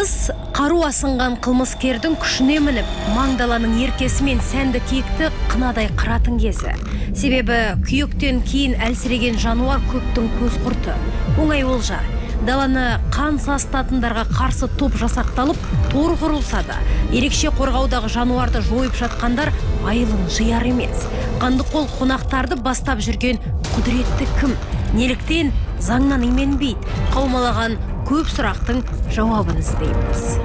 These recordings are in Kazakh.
Қыз қару асынған қылмыскердің күшіне мініп, маңдаланың еркесімен сәнді киікті қынадай қыратын кезі. Себебі күйіктен кейін әлсіреген жануар көптің көз құрты. Оңай олжа. Даланы қан састатындарға қарсы топ жасақталып, тор құрылса да, ерекше қорғаудағы жануарды жойып жатқандар айылын жияр емес. Қандықол қонақтарды бастап жүрген құдіретті кім? Неліктен заңнан именбейді? Қаумалаған көп сұрақтың жауабын іздейміз.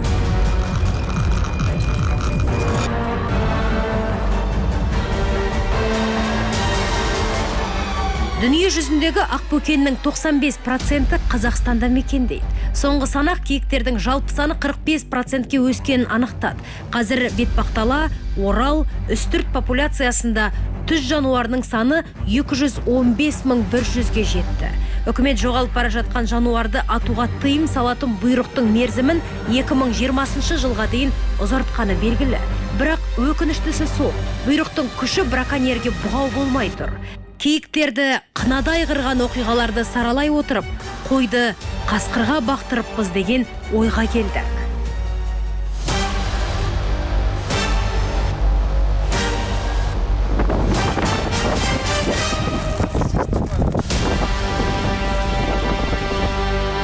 Дүние жүзіндегі ақбөкеннің 95% Қазақстанда мекендейді. Соңғы санақ киіктердің жалпы саны 45%-ке өскенін анықтады. Қазір Бетпақдала, Орал, Үстірт популяциясында түз жануарының саны 215.100-ге жетті. Үкімет жоғалып бара жатқан жануарды атуға тыйым салатын бұйрықтың мерзімін 2020 жылға дейін ұзартқаны белгілі. Бірақ өкініштісі сол, бұйрықтың күші браконьерге бұғау болмай тұр. Киіктерді қынадай қырған оқиғаларды саралай отырып, қойды қасқырға бақтырыппыз деген ойға келдік.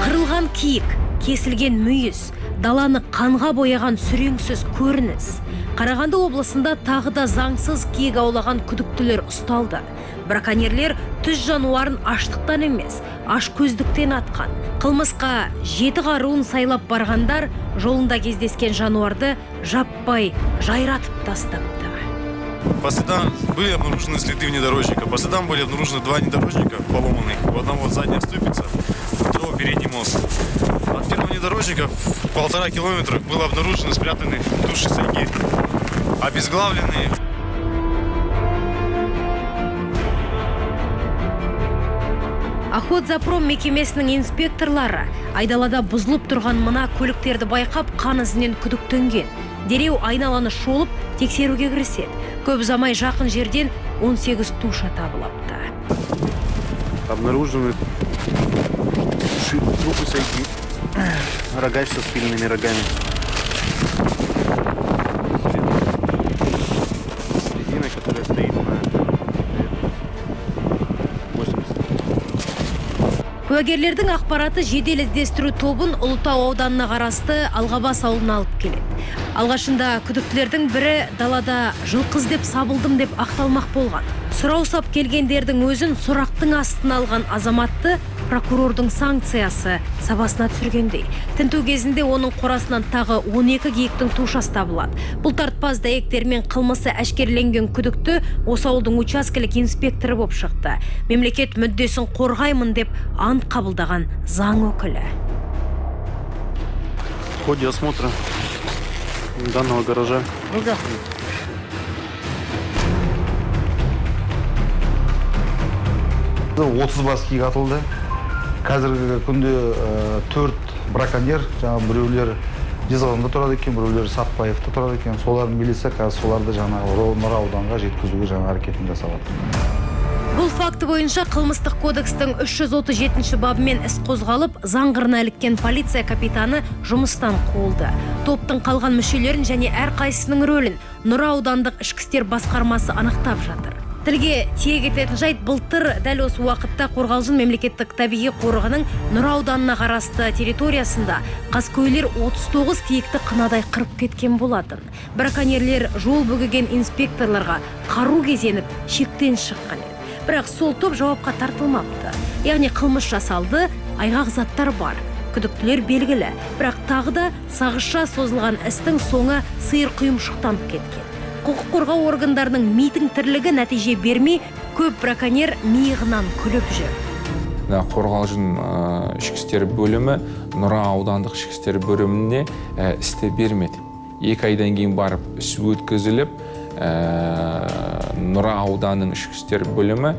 Қырылған киік, кесілген мүйіз, даланы қанға бояған сүреңсіз көрініс. Қарағанды облысында тағы да заңсыз киік аулаған күдіктілер ұсталды. Браконьерлер түз жануарын аштықтан емес, ашкөздіктен атқан. Қылмысқа 7 қаруын сайлап барғандар жолында кездескен жануарды жаппай жайратып тастапты. По следам были обнаружены следы внедорожника. По следам были обнаружены 2 внедорожника поломанных. У одного задняя ступица, у другого передний мост. От первого внедорожника в 1,5 километра было обнаружено спрятаны туши сайги, обезглавленные. Охотзапром мекемесінің инспекторлары айдалада бұзылып тұрған мына көліктерді байқап қан ізінен күдіктенген. Дереу айналаны шолып тексеруге кіріседі. Көп ұзамай жақын жерден 18 туша табылыпты. Обнаружены трупы сайги, рогач со спильными рогами. Резина, которая стоит на 80. Куәгерлердің ақпараты жедел іздестіру тобын Ұлытау ауданына қарасты Алғабас ауылына алып келеді. Алғашында күдіктілердің бірі далада жылқы іздеп сабылдым деп ақталмақ болған. Сұрау сап келгендердің өзін сұрақтың астына алған азаматты прокурордың санкциясы сабасына түсіргендей. Тінту кезінде оның қорасынан тағы 12 киіктің тушасы табылады. Бұл тартпас дәйектермен қылмысы әшкерленген күдікті осы ауылдың учаскелік инспекторы болып шықты. Мемлекет мүддесін қорғаймын деп ант қабылдаған заң өкілі. В ходе осмотра данного гаража отыз бас киік атылды. Қазіргі күнде 4 браконьер, біреулер Жезқазғанда тұрады екен, біреулер Сатпаевта тұрады екен. Солардың милиция қазір соларды Нұра ауданға жеткізуге әрекетін жасалады. Бұл факті бойынша қылмыстық кодекстің 337 бабымен іс қозғалып, заңғырына іліккен полиция капитаны жұмыстан қуылды. Топтың қалған мүшелерін және әрқайсының рөлін Нұра аудандық ішкі істер басқармасы анықтап жатыр. Тілге тиек ететін жайт былтыр дәл осы уақытта Қорғалжын мемлекеттік табиғи қорығының Нұра ауданына қарасты территориясында қаскөйлер 39 киікті қынадай қырып кеткен болатын. Браконьерлер жол бөгеген инспекторларға қару кезеніп шектен шыққан еді. Бірақ сол топ жауапқа тартылмапты. Яғни қылмыс жасалды, айғақ заттар бар. Күдіктілер белгілі, бірақ тағы да сағызша созылған істің соңы сиыр құйымшықтанып кеткен. Құқық қорғау органдарының митинг тірлігі нәтиже бермей, көп браконьер миығынан күліп жүр. Қорғалжын ішкі істер бөлімі Нұра аудандық ішкі істер бөліміне істе бермеді. 2 айдан кейін барып іс өткізіліп, Нұра ауданының ішкі істер бөлімі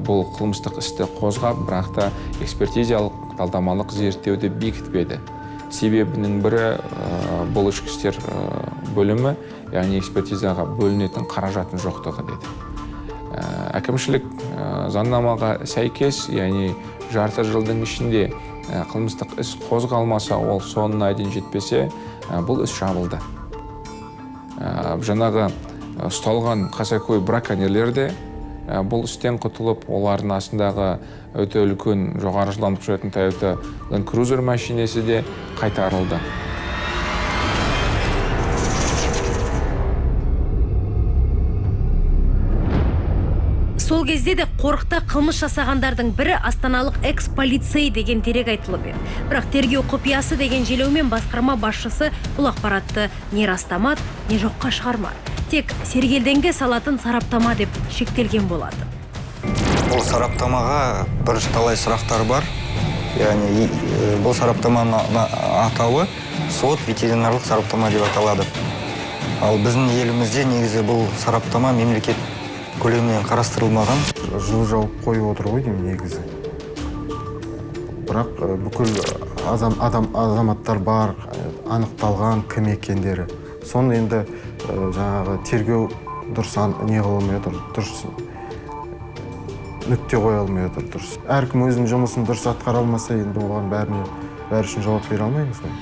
бұл қылмыстық істі қозғап, бірақ та экспертизиялық талдамалық зерттеуді бекітпеді. Себебінің бірі бұл ішкі істер бөлімі, яғни экспертизаға бөлінетін қаражаттың жоқтығы деді. Әкімшілік заңнамаға сәйкес, яғни жарты жылдың ішінде қылмыстық іс қозғалмаса, ол соңына дейін жетпесе, бұл іс жабылды. Жаңағы ұсталған қасақой браконьерлер де бұл істен құтылып, олардың астындағы өте үлкен жоғары жылдамдықта жүретін Toyota Land Cruiser машинесі де қайтарылды. Сол кезде де қорықта қылмыс жасағандардың бірі астаналық экс-полицей деген дерек айтылып еді. Бірақ тергеу құпиясы деген желеумен басқарма басшысы бұл ақпаратты не растамады, не жоққа шығармады. Тек сергелденге салатын сараптама деп шектелген болады. Бұл сараптамаға талай сұрақтар бар. Яғни бұл сараптаманың атауы сот ветеринарлық сараптама деп аталады. Ал біздің елімізде негізі бұл сараптама мемлекет көлемінен қарастырылмаған. Жылы жауып қойып отыр ғой деймін негізі. Бірақ бүкіл азаматтар бар, анықталған кім екендері. Соны енді жаңағы тергеу дұрыс не қылмай отыр, дұрыс нүкте қоя алмай отыр, дұрыс. Әркім өзінің жұмысын дұрыс атқара алмаса, енді оған бәрі үшін жауап бере алмаймыз ғой.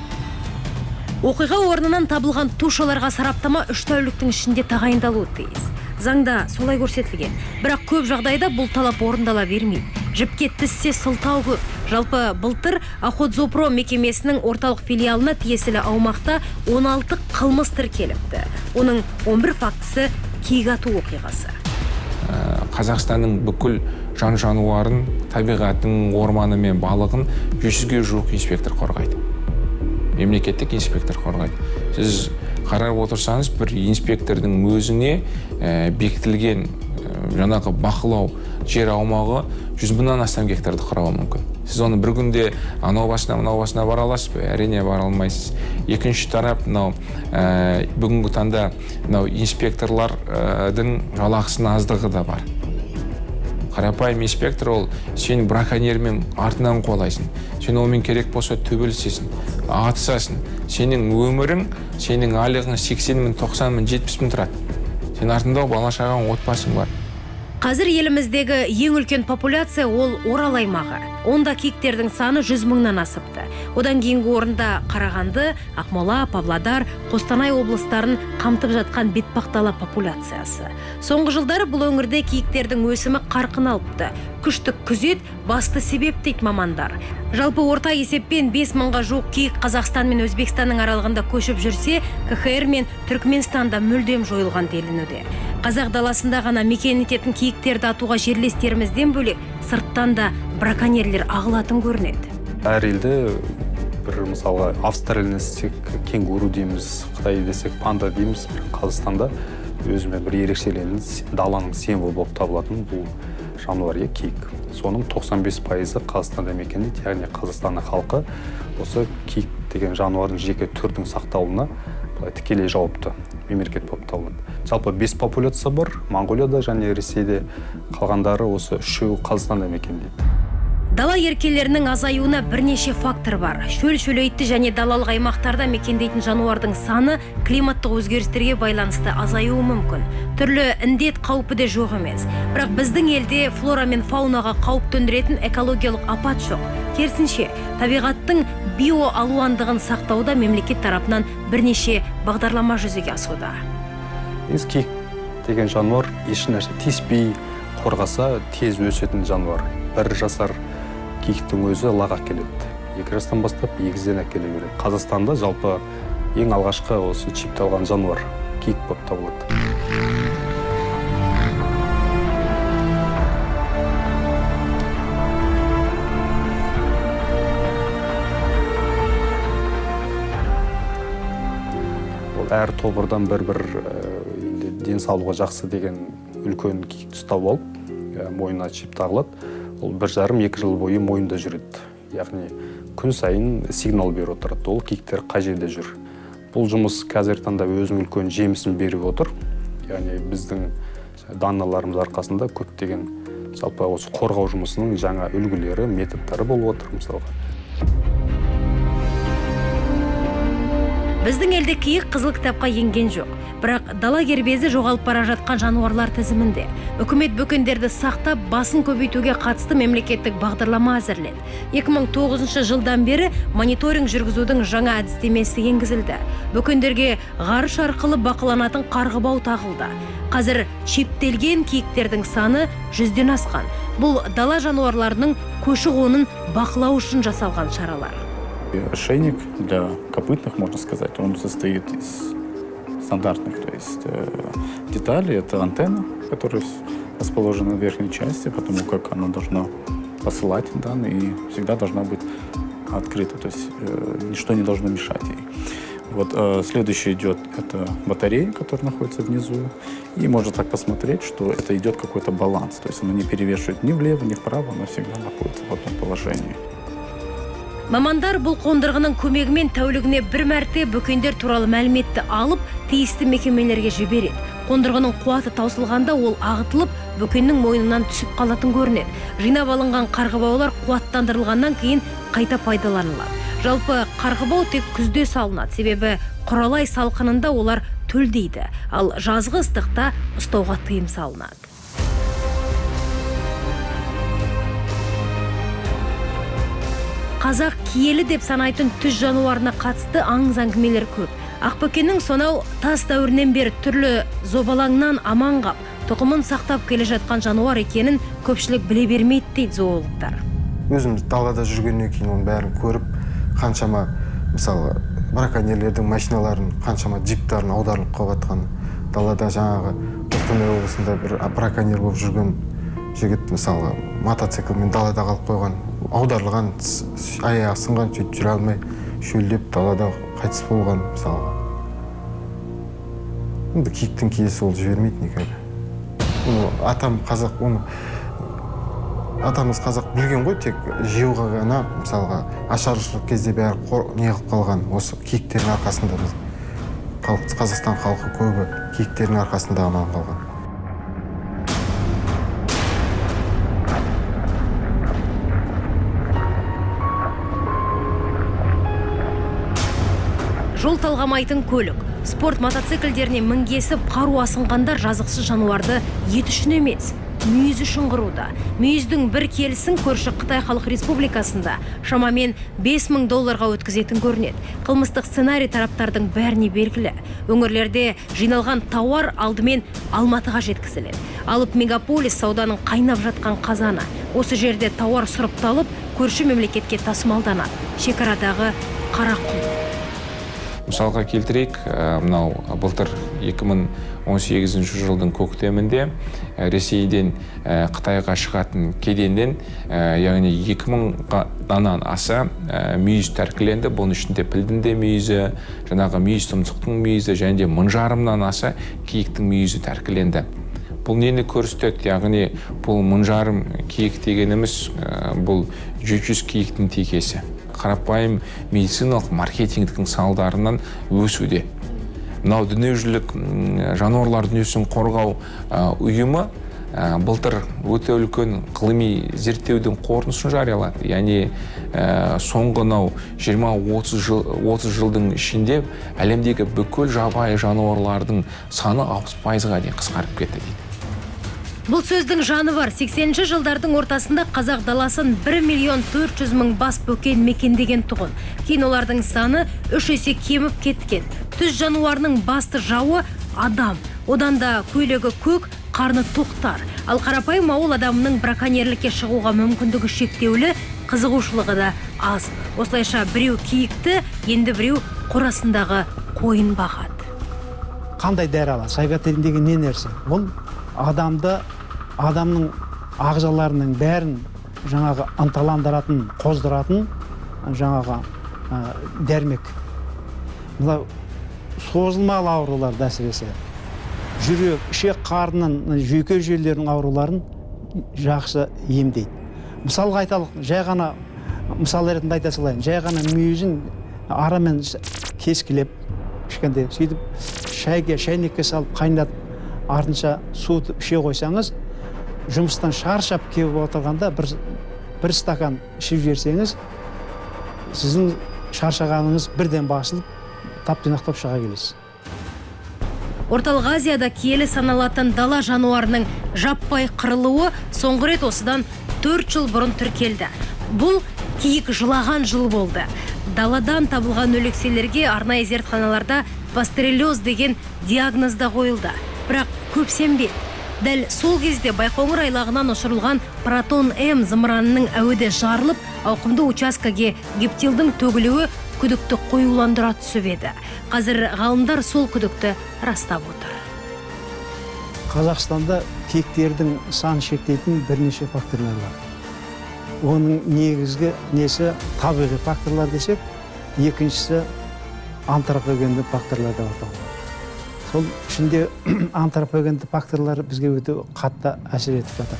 Оқиға орнынан табылған тушаларға сараптама 3 тәуліктің ішінде тағайындалуы тиіс. Заңда солай көрсетілген. Бірақ көп жағдайда бұл талап орындала бермейді. Жіпке тіссе сылтау көп. Жалпы былтыр Охотзоопром мекемесінің орталық филиалына тиесілі аумақта 16 қылмыс тіркеліпті. Оның 11 фактісі киік ату оқиғасы. Қазақстанның бүкіл жан-жануарын, табиғатын, орманы мен балығын 500-ге жуық инспектор қорғайды. Мемлекеттік инспектор қорғайды. Сіз қарап отырсаңыз, бір инспектордың өзіне бекітілген жаңағы бақылау жер аумағы 100 мыңнан астам гектарды құрауы мүмкін. Сіз оны бір күнде анау басына, мынау басына бара аласыз ба? Әрине бара алмайсыз. Екінші тарап, бүгінгі таңда инспекторлардың жалақысының аздығы да бар. Қарапайым инспектор ол сен браконьермен артынан қуалайсың. Сен онымен керек болса төбелесесің, атысасың. Сенің өмірің, сенің айлығың 80 мың, 90 мың, 70 мың тұрады. Сен артында бала шағаң, отбасың бар. Қазір еліміздегі ең үлкен популяция ол Орал аймағы. Онда киіктердің саны 100 мыңнан асыпты. Одан кейінгі орында Қарағанды, Ақмола, Павлодар, Қостанай облыстарын қамтып жатқан бетпақдала популяциясы. Соңғы жылдары бұл өңірде киіктердің өсімі қарқын алыпты. Күштік күзет басты себеп дейді мамандар. Жалпы орта есеппен 5 мыңға жуық киік Қазақстан мен Өзбекстанның аралығында көшіп жүрсе, КХР мен Түркменстанда мүлдем жойылған делінуде. Қазақ даласында ғана мекен ететін киіктерді атуға жерлестерімізден бөлек, сырттан да браконьерлер ағылатын көрінеді. Әр елде бір мысалға Австралия десек, кенгуру дейміз, Қытай десек, панда дейміз. Қазақстанда өзіме бір ерекшеленген даланың символы болып табылатын бұл жануар киік. Соның 95% Қазақстанда мекендейді, яғни Қазақстанның халқы осы киік деген жануардың жеке түрдің сақталуына тікелей жауапты мемлекет болып табылады. Жалпы 5 популяция бар, Моңғолияда және Ресейде, қалғандары осы 3-еуі Қазақстанда мекендейді. Дала еркелерінің азаюына бірнеше фактор бар. Шөл-шөлейтті және далалық аймақтарда мекендейтін жануардың саны климаттық өзгерістерге байланысты азаюы мүмкін. Түрлі індет қаупі де жоқ емес. Бірақ біздің елде флора мен фаунаға қауіп төндіретін экологиялық апат жоқ. Керісінше, табиғаттың биоалуандығын сақтауда мемлекет тарапынан бірнеше бағдарлама жүзеге асуда. Киік деген жануар ешнәрсе тиіспей қорғаса тез өсетін жануар. 1 жасар киіктің өзі лаға келеді. 2 жастан бастап егізден әкеле береді. Қазақстанда жалпы ең алғашқы осы чипталған жануар киік болып табылады. Әр тобырдан бір денсаулығы жақсы деген үлкен киікті ұстап алып, мойнына чип тағылады. Ол 1,5-2 жыл бойы мойында жүреді. Яғни күн сайын сигнал беріп отырады. Ол киіктер қай жерде жүр. Бұл жұмыс қазіргі таңда өзінің үлкен жемісін беріп отыр. Яғни біздің даналарымыз арқасында көптеген жалпы осы қорғау жұмысының жаңа үлгілері, методтары болып отыр мысалға. Біздің елде киік қызыл кітапқа енген жоқ. Бірақ дала кербезі жоғалып бара жатқан жануарлар тізімінде. Үкімет бөкендерді сақтап, басын көбейтуге қатысты мемлекеттік бағдарлама әзірледі. 2009 жылдан бері мониторинг жүргізудің жаңа әдістемесі енгізілді. Бөкендерге ғарыш арқылы бақыланатын қарғыбау тағылды. Қазір чиптелген киіктердің саны 100-ден асқан. Бұл дала жануарларының көші-қонын бақылау үшін жасалған шаралар. Ошейник для копытных, можно сказать, он состоит из стандартных, то есть деталей. Это антенна, которая расположена в верхней части, потому как она должна посылать данные и всегда должна быть открыта, то есть ничто не должно мешать ей. Вот следующий идет, это батарея, которая находится внизу, и можно так посмотреть, что это идет какой-то баланс, то есть она не перевешивает ни влево, ни вправо, она всегда находится в одном положении. Мамандар бұл қондырғының көмегімен тәулігіне бір мәрте бөкендер туралы мәліметті алып, тиісті мекемелерге жібереді. Қондырғының қуаты таусылғанда ол ағытылып, бөкеннің мойнынан түсіп қалатын көрінеді. Жинап алынған қарғыбаулар қуаттандырылғаннан кейін қайта пайдаланылады. Жалпы қарғыбау тек күзде салынады, себебі құралай салқынында олар төлдейді, ал жазғы ыстықта ұстауға тыйым салынады. Қазақ киелі деп санайтын түз жануарына қатысты аңыз әңгімелер көп. Ақбөкеннің сонау тас дәуірінен бері түрлі зобалаңнан аман қап, тұқымын сақтап келе жатқан жануар екенін көпшілік біле бермейді дейді зоологтар. Өзіміз далада жүргеннен кейін оның бәрін көріп, қаншама мысалы браконьерлердің машиналарын, қаншама джиптарын аударылып қалыватқан, далада жаңағы Қостанай облысында бір браконьер болып жүрген жігіт мысалы мотоциклмен далада қалып қойған, аударылған, аяғы сынған, сөйтіп жүре алмай шөлдеп далада қайтыс болған мысалға. Енді киіктің киесі ол жібермейді никогда. Атамыз қазақ білген ғой, тек жеуға ғана мысалға ашаршылық кезде бәрі неғып қалған осы киіктердің арқасында біз. Қазақстан халқы көбі киіктердің арқасында аман қалған. Жол талғамайтын көлік, спорт мотоциклдеріне мінгесіп қару асынғандар жазықсыз жануарды ет үшін емес, мүйіз үшін қыруда. Мүйіздің бір келісін көрші Қытай Халық Республикасында шамамен $5000 өткізетін көрінеді. Қылмыстық сценарий тараптардың бәріне белгілі. Өңірлерде жиналған тауар алдымен Алматыға жеткізіледі. Алып мегаполис сауданың қайнап жатқан қазаны. Осы жерде тауар сұрыпталып, көрші мемлекетке тасымалданады. Шекарадағы Қарақұм. Мысалға келтірейік, мынау былтыр 2018 жылдың көктемінде Ресейден Қытайға шығатын кеденден, яғни 2000-нан аса мүйіз тәркіленді. Бұның ішінде пілдің де мүйізі, жаңағы мүйіз тұмсықтың мүйізі, және де 1000 аса киіктің мүйізі тәркіленді. Бұл нені көрсетеді? Яғни бұл 1000 киік дегеніміз бұл 700 киіктің текесі. Қарапайым медициналық маркетингтің салдарынан өсуде. Мынау дүниежүзілік жануарлар дүниесін қорғау ұйымы былтыр өте үлкен ғылыми зерттеудің қорытындысын жариялады. Яғни соңғы 20-30 жылдың ішінде әлемдегі бүкіл жабайы жануарлардың саны 60%-ға дейін қысқарып кетті дейді. Бұл сөздің жаны бар. 80-ші жылдардың ортасында қазақ даласын 1.400.000 бас бөкен мекендеген тұғын. Кейін олардың саны 3 есе кеміп кеткен. Түз жануарының басты жауы адам. Одан да көйлегі көк, қарны тоқтар. Ал қарапайым ауыл адамының браконьерлікке шығуға мүмкіндігі шектеулі, қызығушылығы да аз. Осылайша біреу киікті, енді біреу қорасындағы қойын бағады. Қандай дәрі алады? Сайгатен деген не нәрсе? Бұл адамның ағзаларының бәрін жаңағы ынталандыратын, қоздыратын жаңағы дәрмек. Мынау созылмалы аурулар әсіресе жүрек, ішек қарынның, жүйке жүйелерінің ауруларын жақсы емдейді. Мысалға айталық, жай ғана мысал ретінде айта салайын, жай ғана мүйізін арамен кескілеп, кішкентай сөйтіп шайнекке салып қайнатып, артынша суды іше қойсаңыз, жұмыстан шаршап келіп отырғанда бір стакан ішіп жіберсеңіз, сіздің шаршағаныңыз бірден басылып, тап-тұйнақтап шыға келесіз. Орталық Азияда киелі саналатын дала жануарының жаппай қырылуы соңғы рет осыдан 4 жыл бұрын тіркелді. Бұл киік жылаған жыл болды. Даладан табылған өлекселерге арнайы зертханаларда пастереллез деген диагноз да қойылды. Бірақ көп сенбеді. Дәл сол кезде Байқоңыр айлағынан ұшырылған Протон-М зымыранының әуеде жарылып, ауқымды учаскаге гептилдің төгілуі күдікті қоюландыра түсіп еді. Қазір ғалымдар сол күдікті растап отыр. Қазақстанда киіктердің санын шектейтін бірнеше факторлар бар. Оның негізгі несі табиғи факторлар десек, екіншісі антропогенді факторлар деп аталады. Сол ішінде антропогенді факторлар бізге өте қатты әсер етіп жатыр.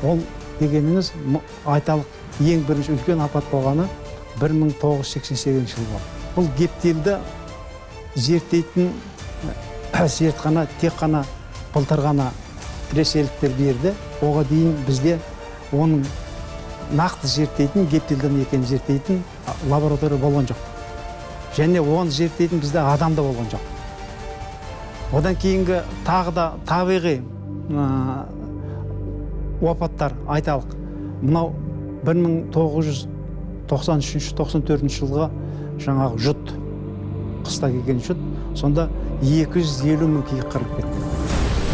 Ол дегеніңіз айталық ең бірінші үлкен апат болғаны 1988 жыл болды. Бұл гептилді зерттейтін зертхана тек қана былтыр ғана ресейліктер берді. Оған дейін бізде оның нақты зерттейтін, гептилдің екенін зерттейтін лаборатория болған жоқ. Және оны зерттейтін бізде адамда болған жоқ. Одан кейінгі тағы да табиғи опаттар айталық. Мынау 1993-94 жылға жаңағы жұт, қыста келген жұт, сонда 250 мың киік қырылып кетті.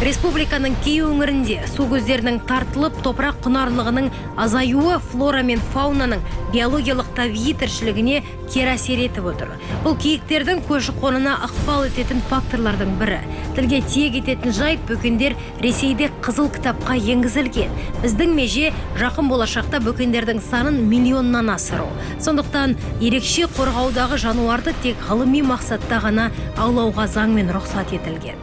Республиканың кей өңірінде су көздерінің тартылып, топырақ құнарлығының азаюы флора мен фаунаның биологиялық табиғи тіршілігіне кері әсер етіп отыр. Бұл киіктердің көші-қонына ықпал ететін факторлардың бірі. Тілге тиек ететін жайт, бөкендер Ресейде қызыл кітапқа енгізілген. Біздің меже жақын болашақта бөкендердің санын миллионнан асыру. Сондықтан ерекше қорғаудағы жануарды тек ғылыми мақсатта ғана аулауға заңмен рұқсат етілген.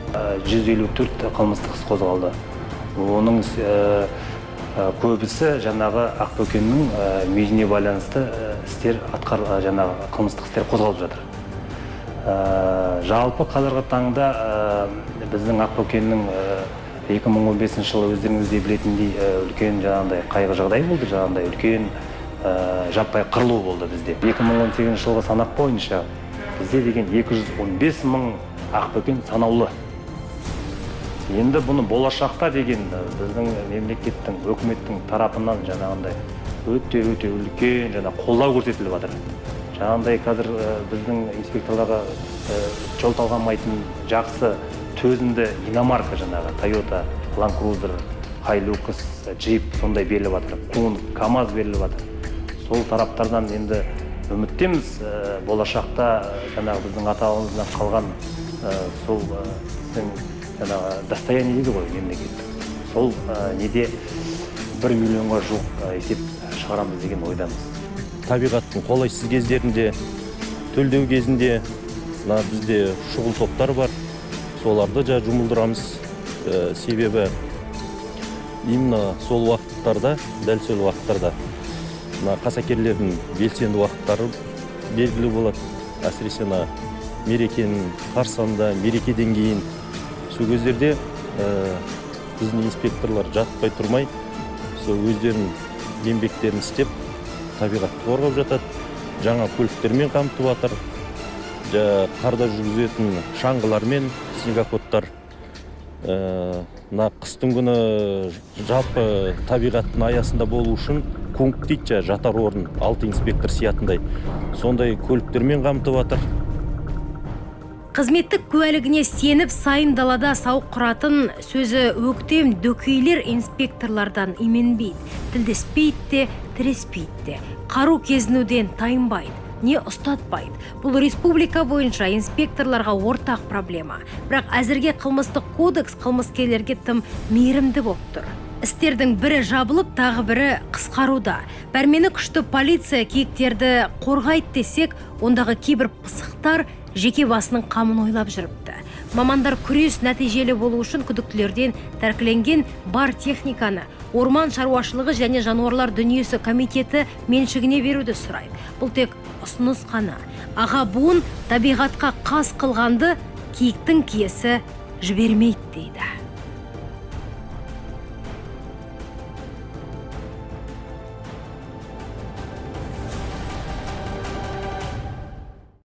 154 қылмыстық іс қозғалды. Оның көбісі жаңағы ақбөкеннің мүйізіне байланысты істер жаңағы қылмыстық істер қозғалып жатыр. Жалпы қазіргі таңда біздің ақбөкеннің 2015 жылы өздеріңіз де білетіндей үлкен жаңағындай қайғы жағдай болды, жаңағындай үлкен жаппай қырылу болды бізде. 2018 жылғы санақ бойынша бізде деген 215 мың ақбөкен санаулы. Енді бұны болашақта деген біздің мемлекеттің, өкіметтің тарапынан жаңағындай өте үлкен жаңа қолдау көрсетіліп жатыр. Жаңағындай қазір біздің инспекторларға жол талғамайтын жақсы төзімді иномарка жаңағы Toyota, Land Cruiser, Hilux, Jeep сондай беріліп жатыр. Кун, КамАЗ беріліп жатыр. Сол тараптардан енді үміттеміз болашақта жаңағы біздің атауымыздан қалған сол біздің достояние дейді ғой мемлекет. Сол неде 1 миллионға жуық есеп шығарамыз деген ойдамыз. Табиғаттың қолайсыз кездерінде, төлдеу кезінде бізде шұғыл топтар бар. Соларды жұмылдырамыз. Себебі именно сол уақыттарда, дәл сол уақыттарда қасақерлердің белсенді уақыттары белгілі болады. Әсіресе мерекенің қарсаңында, мерекеден кейін сол кездерде біздің инспекторлар жатпай тұрмай, өздерінің еңбектерін істеп, табиғатты қорғап жатады. Жаңа көліктермен қамтып жатыр. Қарда жүргізетін шаңғылармен, снегоходтар. Қыстың күні жалпы табиғаттың аясында болу үшін пункт дейді, жатар орын, 6 инспектор сиятындай. Сондай көліктермен қамтып жатыр. Қызметтік куәлігіне сеніп сайын далада сауық құратын сөзі өктем дөкейлер инспекторлардан именбейді. Тілдеспейді де, тіреспейді де. Қару кезінуден тайынбайды, не ұстатпайды. Бұл республика бойынша инспекторларға ортақ проблема. Бірақ әзірге қылмыстық кодекс қылмыскерлерге тым мейірімді болып тұр. Істердің бірі жабылып, тағы бірі қысқаруда. Пәрмені күшті полиция киіктерді қорғайды десек, ондағы кейбір пысықтар жеке басының қамын ойлап жүріпті. Мамандар күрес нәтижелі болу үшін күдіктілерден тәркіленген бар техниканы Орман шаруашылығы және жануарлар дүниесі комитеті меншігіне беруді сұрайды. Бұл тек ұсыныс қана. Аға буын табиғатқа қас қылғанды киіктің киесі жібермейді дейді.